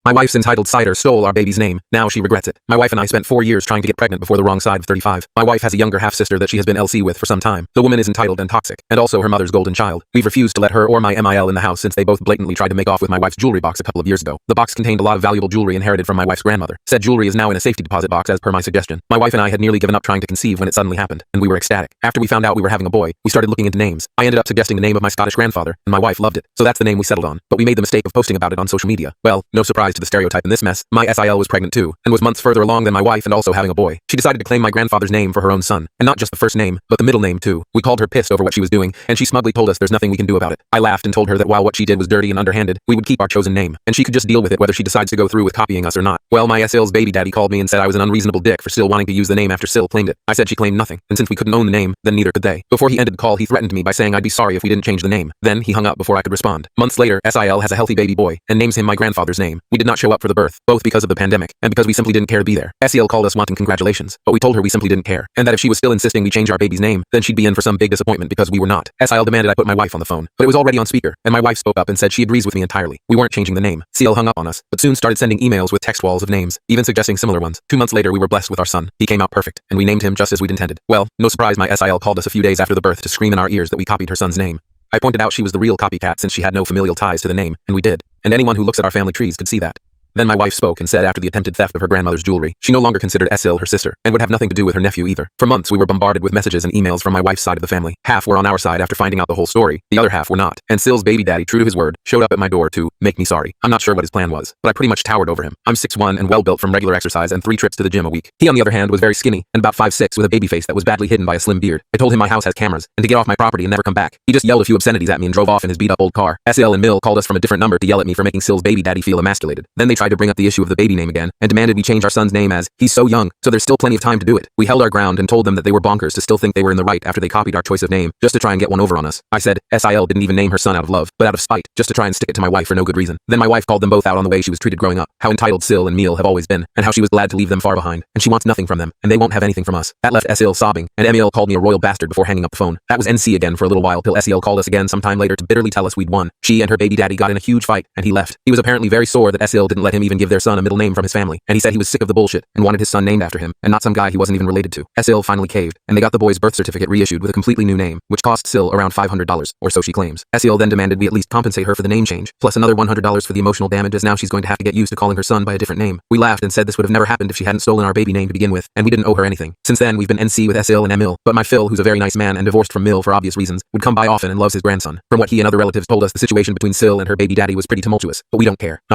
My wife's entitled cider stole our baby's name. Now she regrets it. My wife and I spent 4 years trying to get pregnant before the wrong side of 35. My wife has a younger half-sister that she has been LC with for some time. The woman is entitled and toxic, and also her mother's golden child. We've refused to let her or my MIL in the house since they both blatantly tried to make off with my wife's jewelry box a couple of years ago. The box contained a lot of valuable jewelry inherited from my wife's grandmother. Said jewelry is now in a safety deposit box as per my suggestion. My wife and I had nearly given up trying to conceive when it suddenly happened, and we were ecstatic. After we found out we were having a boy, we started looking into names. I ended up suggesting the name of my Scottish grandfather, and my wife loved it. So that's the name we settled on. But we made the mistake of posting about it on social media. Well, no surprise to the stereotype in this mess. My SIL was pregnant too, and was months further along than my wife and also having a boy. She decided to claim my grandfather's name for her own son, and not just the first name, but the middle name too. We called her pissed over what she was doing, and she smugly told us there's nothing we can do about it. I laughed and told her that while what she did was dirty and underhanded, we would keep our chosen name, and she could just deal with it whether she decides to go through with copying us or not. Well, my SIL's baby daddy called me and said I was an unreasonable dick for still wanting to use the name after Sil claimed it. I said she claimed nothing, and since we couldn't own the name, then neither could they. Before he ended the call, he threatened me by saying I'd be sorry if we didn't change the name. Then he hung up before I could respond. Months later, SIL has a healthy baby boy, and names him my grandfather's name. We did not show up for the birth, both because of the pandemic, and because we simply didn't care to be there. SEL called us wanting congratulations, but we told her we simply didn't care, and that if she was still insisting we change our baby's name, then she'd be in for some big disappointment because we were not. SIL demanded I put my wife on the phone, but it was already on speaker, and my wife spoke up and said she agrees with me entirely. We weren't changing the name. CL hung up on us, but soon started sending emails with text walls of names, even suggesting similar ones. 2 months later, we were blessed with our son. He came out perfect, and we named him just as we'd intended. Well, no surprise my SIL called us a few days after the birth to scream in our ears that we copied her son's name. I pointed out she was the real copycat since she had no familial ties to the name, and we did. And anyone who looks at our family trees could see that. Then my wife spoke and said after the attempted theft of her grandmother's jewelry, she no longer considered SL her sister, and would have nothing to do with her nephew either. For months we were bombarded with messages and emails from my wife's side of the family. Half were on our side after finding out the whole story, the other half were not. And Sil's baby daddy, true to his word, showed up at my door to make me sorry. I'm not sure what his plan was, but I pretty much towered over him. I'm 6'1" and well built from regular exercise and 3 trips to the gym a week. He on the other hand was very skinny and about 5'6" with a baby face that was badly hidden by a slim beard. I told him my house has cameras and to get off my property and never come back. He just yelled a few obscenities at me and drove off in his beat up old car. SL and Mill called us from a different number to yell at me for making Sil's baby daddy feel emasculated. Then they tried to bring up the issue of the baby name again and demanded we change our son's name as he's so young, so there's still plenty of time to do it. We held our ground and told them that they were bonkers to still think they were in the right after they copied our choice of name just to try and get one over on us. I said SIL didn't even name her son out of love, but out of spite, just to try and stick it to my wife for no good reason. Then my wife called them both out on the way she was treated growing up, how entitled Sil and Meal have always been, and how she was glad to leave them far behind, and she wants nothing from them, and they won't have anything from us. That left SL sobbing, and Emil called me a royal bastard before hanging up the phone. That was NC again for a little while till SEL called us again sometime later to bitterly tell us we'd won. She and her baby daddy got in a huge fight, and he left. He was apparently very sore that SEL didn't let him even give their son a middle name from his family, and he said he was sick of the bullshit and wanted his son named after him, and not some guy he wasn't even related to. SEL finally caved, and they got the boy's birth certificate reissued with a completely new name, which cost Sil around $500, or so she claims. SEL then demanded we at least compensate her for the name change, plus another $100 for the emotional damage as now she's going to have to get used to calling her son by a different name. We laughed and said this would have never happened if she hadn't stolen our baby name to begin with, and we didn't owe her anything. Since then, we've been NC with SEL and Emil, but my Phil, who's a very nice man and divorced from Mill for obvious reasons, would come by often and loves his grandson. From what he and other relatives told us, the situation between Sil and her baby daddy was pretty tumultuous, but we don't care. Not our